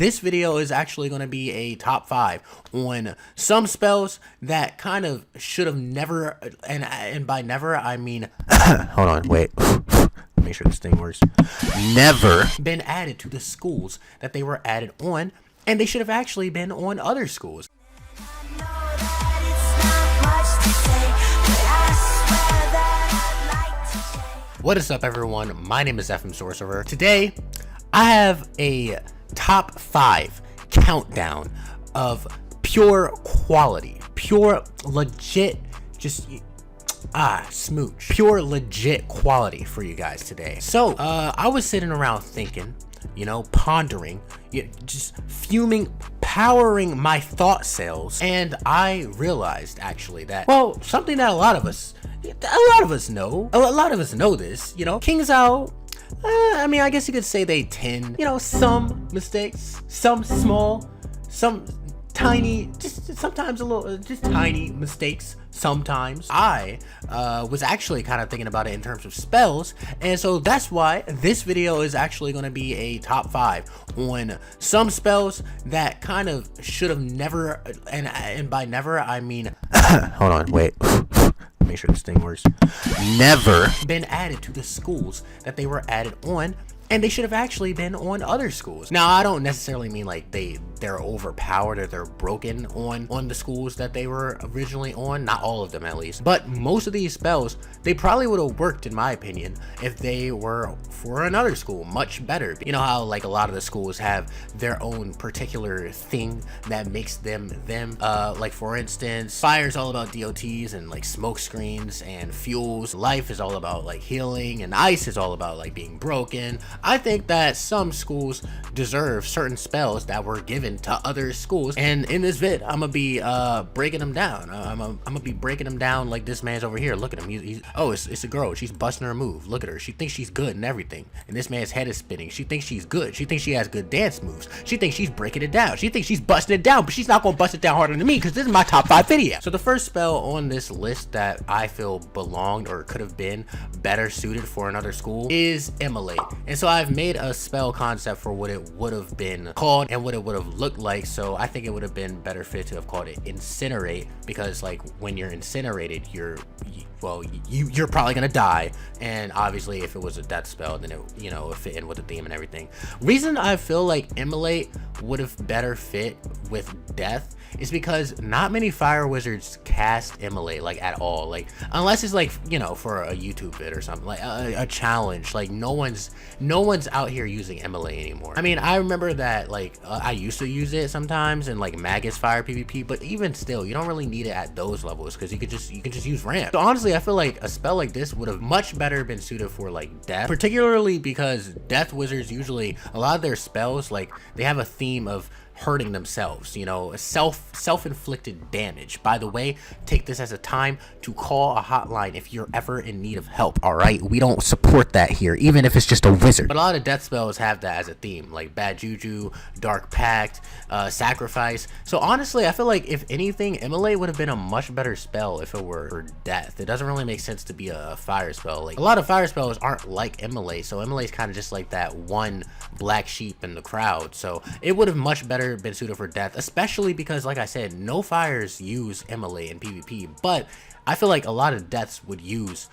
this video is actually going to be a top 5 on some spells that kind of should have never, and by never I mean hold on, wait, make sure this thing works, never been added to the schools that they were added on, and they should have actually been on other schools. What is up, everyone? My name is FMSorcerer. Today I have a top 5 countdown of pure quality, pure legit, just smooch, pure legit quality for you guys today. So I was sitting around thinking, you know, pondering, just fuming, powering my thought cells, and I realized actually that, well, something that a lot of us know this, you know, Kings out. I mean, I guess you could say they tend, you know, some mistakes, some small, some tiny, just sometimes a little, just tiny mistakes. Sometimes I was actually kind of thinking about it in terms of spells, and so that's why this video is actually going to be a top 5 on some spells that kind of should have never, and by never I mean hold on, wait, make sure this thing works, never been added to the schools that they were added on, and they should have actually been on other schools. Now, I don't necessarily mean like they're overpowered or they're broken on the schools that they were originally on, not all of them at least, but most of these spells, they probably would have worked, in my opinion, if they were for another school much better. You know how like a lot of the schools have their own particular thing that makes them like for instance, fire is all about DOTs and like smoke screens and fuels, life is all about like healing, and ice is all about like being broken. I think that some schools deserve certain spells that were given to other schools, and in this vid I'm gonna be breaking them down. I'm gonna be breaking them down like this man's over here. Look at him. It's a girl. She's busting her move. Look at her. She thinks she's good and everything, and this man's head is spinning. She thinks she's good. She thinks she has good dance moves. She thinks she's breaking it down. She thinks she's busting it down, but she's not gonna bust it down harder than me because this is my top 5 video. So the first spell on this list that I feel belonged or could have been better suited for another school is Immolate, and so I've made a spell concept for what it would have been called and what it would have looked like. So I think it would have been better fit to have called it Incinerate, because like when you're incinerated, you're probably gonna die, and obviously if it was a death spell, then it, you know, it fit in with the theme and everything. Reason I feel like Immolate would have better fit with death is because not many fire wizards cast Immolate like at all, like unless it's like, you know, for a YouTube vid or something, like a challenge. Like no one's out here using Immolate anymore. I mean, I remember that like I used to use it sometimes in like Magus fire PvP, but even still you don't really need it at those levels because you can just use ramp. So honestly, I feel like a spell like this would have much better been suited for like death, particularly because death wizards usually, a lot of their spells, like they have a theme of hurting themselves, you know, self-inflicted damage. By the way, take this as a time to call a hotline if you're ever in need of help. All right, we don't support that here, even if it's just a wizard. But a lot of death spells have that as a theme, like bad juju, dark pact, sacrifice. So honestly, I feel like if anything, Immolate would have been a much better spell if it were for death. It doesn't really make sense to be a fire spell. Like a lot of fire spells aren't like Immolate, so Immolate's kind of just like that one black sheep in the crowd. So it would have much better been suited for death, especially because, like I said, no fires use Immolate in PvP, but I feel like a lot of deaths would use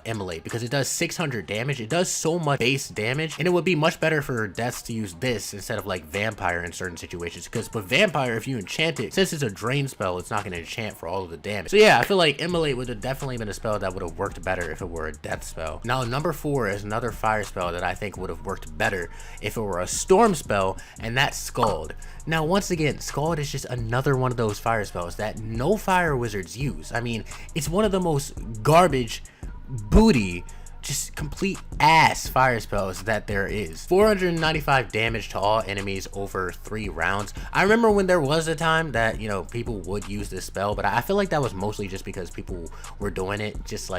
Immolate because it does 600 damage. It does so much base damage, and it would be much better for deaths to use this instead of like Vampire in certain situations, because with Vampire, if you enchant it, since it's a drain spell, it's not going to enchant for all of the damage. So yeah, I feel like Immolate would have definitely been a spell that would have worked better if it were a death spell. Now number 4 is another fire spell that I think would have worked better if it were a storm spell, and that's Scald. Now once again, Scald is just another one of those fire spells that no fire wizards use. I mean, it's one of the most garbage, booty, just complete ass fire spells that there is. 495 damage to all enemies over 3 rounds. I remember when there was a time that, you know, people would use this spell, but I feel like that was mostly just because people were doing it just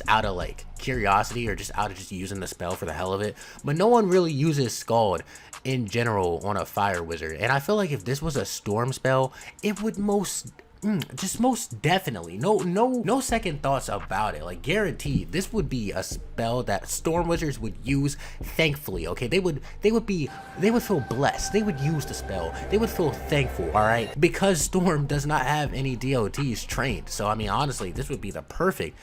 out of like curiosity, or just out of just using the spell for the hell of it. But no one really uses Scald in general on a fire wizard, and I feel like if this was a storm spell, it would most just most definitely, no second thoughts about it. Like, guaranteed, this would be a spell that Storm Wizards would use thankfully. Okay, they would feel blessed. They would use the spell. They would feel thankful. All right, because Storm does not have any DOTs trained. So I mean, honestly, this would be the perfect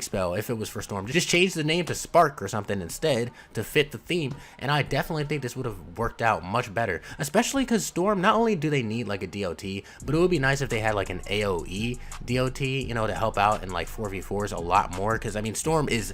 spell if it was for Storm. Just change the name to Spark or something instead to fit the theme, and I definitely think this would have worked out much better, especially because Storm, not only do they need like a DOT, but it would be nice if they had like an AoE DOT, you know, to help out in like 4v4s a lot more, because I mean, Storm is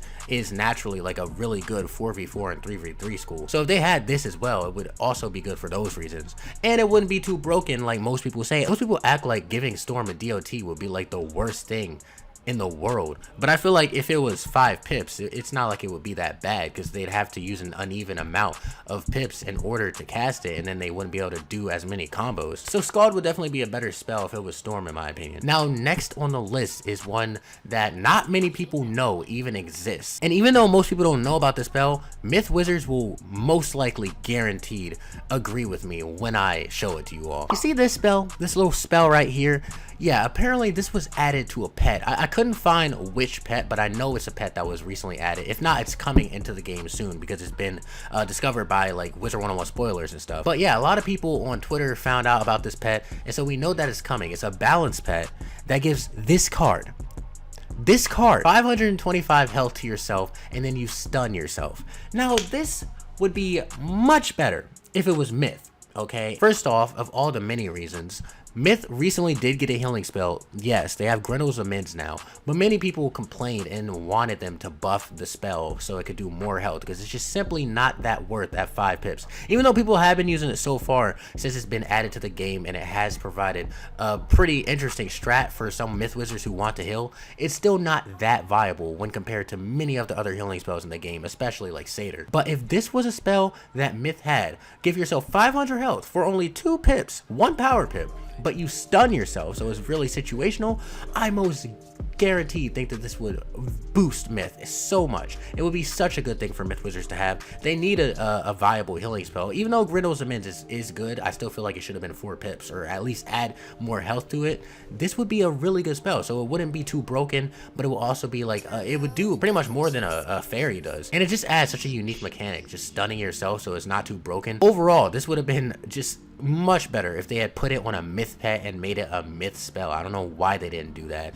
naturally like a really good 4v4 and 3v3 school. So if they had this as well, it would also be good for those reasons, and it wouldn't be too broken like most people say. Most people act like giving Storm a DOT would be like the worst thing in the world, but I feel like if it was 5 pips, it's not like it would be that bad, because they'd have to use an uneven amount of pips in order to cast it, and then they wouldn't be able to do as many combos. So Scald would definitely be a better spell if it was Storm, in my opinion. Now, next on the list is one that not many people know even exists, and even though most people don't know about the spell, Myth Wizards will most likely guaranteed agree with me when I show it to you all. You see this spell, this little spell right here? Yeah, apparently this was added to a pet. I couldn't find which pet, but I know it's a pet that was recently added. If not, it's coming into the game soon, because it's been discovered by like Wizard101 spoilers and stuff. But yeah, a lot of people on Twitter found out about this pet, and so we know that it's coming. It's a balance pet that gives this card 525 health to yourself, and then you stun yourself. Now, this would be much better if it was Myth, okay? First off, of all the many reasons, Myth recently did get a healing spell. Yes, they have Grendel's Amends now, but many people complained and wanted them to buff the spell so it could do more health, because it's just simply not that worth at 5 pips. Even though people have been using it so far since it's been added to the game, and it has provided a pretty interesting strat for some Myth Wizards who want to heal, it's still not that viable when compared to many of the other healing spells in the game, especially like Satyr. But if this was a spell that Myth had, give yourself 500 health for only 2 pips, 1 power pip, but you stun yourself, so it's really situational, I most guaranteed think that this would boost Myth so much. It would be such a good thing for Myth Wizards to have. They need a viable healing spell. Even though Grendel's Amends is good, I still feel like it should have been 4 pips, or at least add more health to it. This would be a really good spell, so it wouldn't be too broken, but it will also be like, it would do pretty much more than a fairy does. And it just adds such a unique mechanic, just stunning yourself so it's not too broken. Overall, this would have been just much better if they had put it on a Myth pet and made it a Myth spell. I don't know why they didn't do that.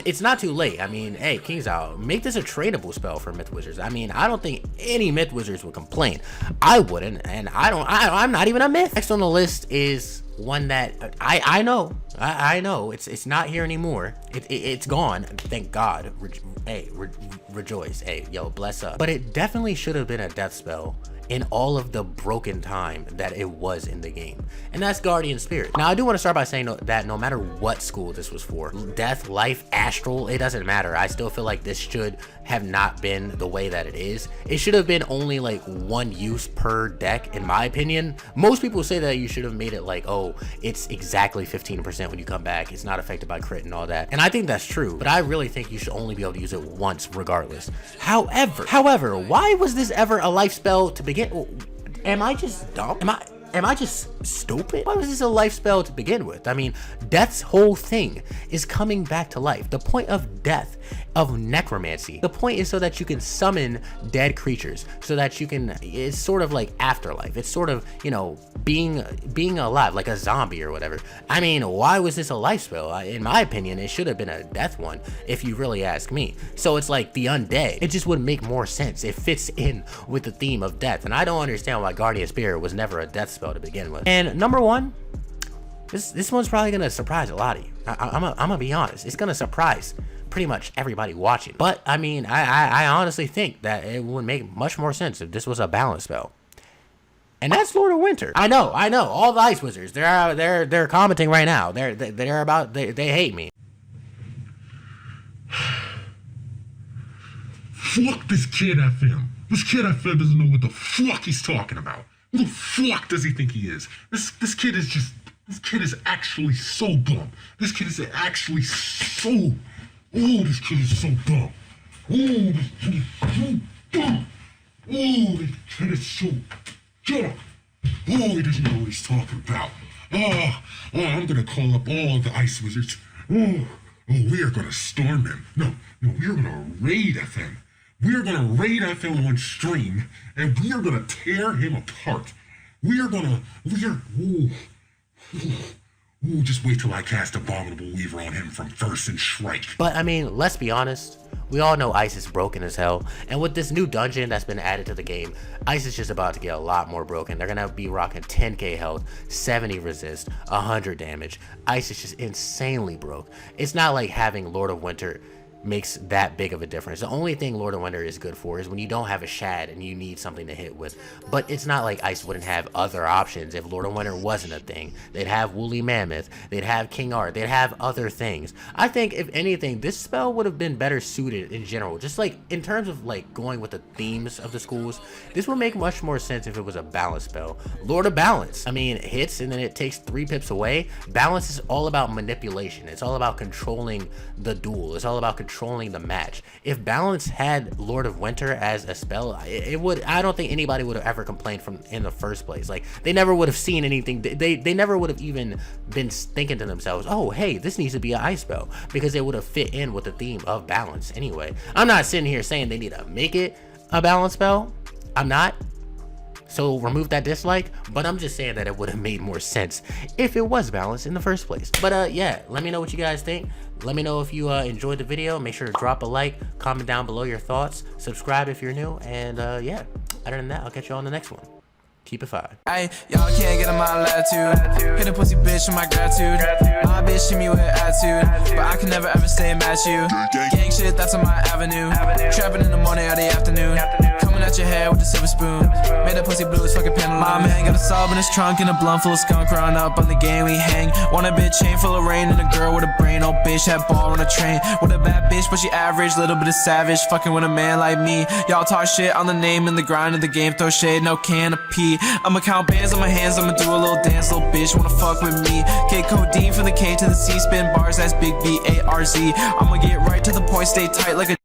It's not too late. I mean, hey, King's Out, make this a tradable spell for Myth Wizards. I mean, I don't think any Myth Wizards would complain. I wouldn't, and I'm not even a Myth. Next on the list is one that I know it's not here anymore. It's gone, thank God. Rejoice. Hey, yo, bless up. But it definitely should have been a death spell in all of the broken time that it was in the game, and that's Guardian Spirit. Now, I do want to start by saying that no matter what school this was for, death, life, astral, it doesn't matter. I still feel like this should have not been the way that it is. It should have been only like 1 use per deck, in my opinion. Most people say that you should have made it like, oh, it's exactly 15% when you come back, it's not affected by crit and all that, and I think that's true, but I really think you should only be able to use it once regardless. However, why was this ever a life spell to begin? Am I just dumb? Am I just stupid? Why was this a life spell to begin with? I mean, death's whole thing is coming back to life. The point of death, of necromancy, the point is so that you can summon dead creatures, so that you can, it's sort of like afterlife. It's sort of, you know, being alive, like a zombie or whatever. I mean, why was this a life spell? In my opinion, it should have been a death one, if you really ask me. So it's like the undead. It just would make more sense. It fits in with the theme of death, and I don't understand why Guardian Spirit was never a death spell to begin with. And number one, this one's probably gonna surprise a lot of you. I'm gonna be honest, it's gonna surprise pretty much everybody watching. But I mean, I honestly think that it would make much more sense if this was a balance spell. And that's Lord of Winter. I know, all the Ice Wizards, they're commenting right now. They hate me. Fuck this kid FM. This kid FM doesn't know what the fuck he's talking about. Who the fuck does he think he is? This kid is actually so dumb. This kid is actually so... Oh, this kid is so dumb. Oh, this kid is so dumb. Oh, this kid is so... Shut up. Oh, he doesn't know what he's talking about. I'm gonna call up all the ice wizards. We are gonna storm him. No, we are gonna raid FM. We are gonna raid FM on stream, and we are gonna tear him apart. Just wait till I cast Abominable Weaver on him from first and strike. But I mean, let's be honest. We all know Ice is broken as hell, and with this new dungeon that's been added to the game, Ice is just about to get a lot more broken. They're gonna be rocking 10k health, 70 resist, 100 damage. Ice is just insanely broke. It's not like having Lord of Winter makes that big of a difference. The only thing Lord of Winter is good for is when you don't have a Shad and you need something to hit with. But it's not like Ice wouldn't have other options if Lord of Winter wasn't a thing. They'd have Woolly Mammoth, they'd have King Art, they'd have other things. I think if anything, this spell would have been better suited in general. Just like in terms of like going with the themes of the schools, this would make much more sense if it was a balance spell. Lord of Balance, I mean, it hits and then it takes 3 pips away. Balance is all about manipulation. It's all about controlling the duel. It's all about controlling the match. If Balance had Lord of Winter as a spell, I don't think anybody would have ever complained from in the first place. Like, they never would have seen anything. They never would have even been thinking to themselves, oh hey, this needs to be an ice spell, because it would have fit in with the theme of balance anyway. I'm not sitting here saying they need to make it a balance spell. I'm not. So remove that dislike, but I'm just saying that it would have made more sense if it was balanced in the first place. But yeah, let me know what you guys think. Let me know if you enjoyed the video. Make sure to drop a like, comment down below your thoughts, subscribe if you're new, and yeah, other than that, I'll catch you on the next one. Keep it fire. Ay, y'all can't get on my latitude. Hit a pussy bitch with my gratitude. My bitch hit me with attitude, but I can never ever say match you. Gang shit, that's on my avenue. Trapping in the morning or the afternoon. Coming at your head with a silver spoon. Made that pussy blue as fucking pendulum. My man got a sub in his trunk and a blunt full of skunk. Run up on the game we hang. Want a bitch chain full of rain and a girl with a brain. Oh bitch had ball on a train. With a bad bitch but she average, little bit of savage. Fucking with a man like me. Y'all talk shit on the name and the grind of the game. Throw shade, no canopy. I'ma count bands on my hands, I'ma do a little dance. Little bitch wanna fuck with me. Get codeine from the K to the C. Spin bars, that's big B-A-R-Z. I'ma get right to the point, stay tight like a